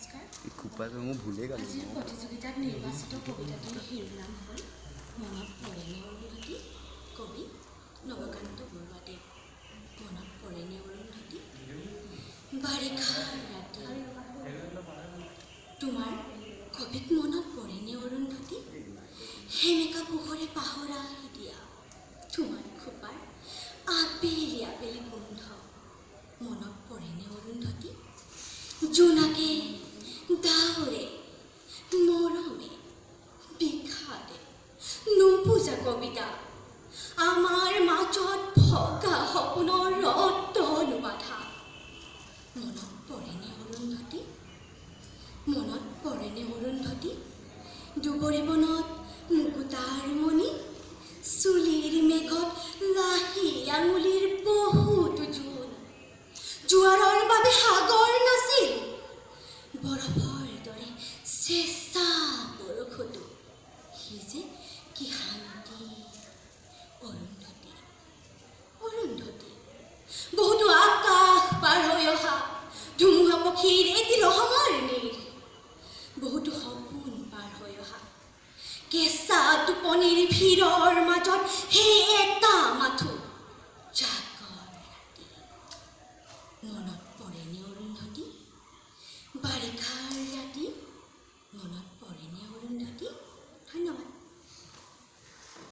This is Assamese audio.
নমস্কাৰ। মই ভুলে গ'লো। আজিৰ প্ৰতিযোগিতাত নিৰ্বাচিত কবিতাটিৰ শিৰোনাম হ'ল মনত পৰেনে অৰুন্ধতী, কবি নৱকান্ত বৰুৱাদেৱ। মনত পৰেনে অৰুন্ধতী, বাৰিষাৰ ৰাতি তোমাৰ কবিক মনত পৰেনে অৰুন্ধতী, সেমেকা পোহৰে পাহৰাই দিয়া তোমাৰ খোপাৰ আবেলি আবেলি গোন্ধ। মনত পৰেনে অৰুন্ধতী, জোনাকে ডাৱৰে মৰমে বিষাদে নুবুজা কবিতা, আমাৰ মাজত ভগা সপোনৰ ৰতন বাধা। মনত পৰেনে অৰুন্ধতী, মনত পৰেনে অৰুন্ধতী, দুবৰি বনত মুকুতাৰ মণি, চুলিৰ মেঘত লাহি আঙুলিৰ বহুতো জোন, জোৱাৰৰ বাবে সাগৰ নাছিল, বৰফৰ দৰে চেঁচা বৰষুতো সি যে কি শান্তি। অৰুন্ধতী, অৰুন্ধতী, বহুতো আকাশ পাৰ হৈ অহা ধুমুহা পক্ষীৰ এটি লহমৰ নীৰ, বহুতো সপোন পাৰ হৈ অহা কেঁচা টোপনিৰ ভিৰৰ মাজত সেই এটা মাথো জাগৰ ৰাতি। মনত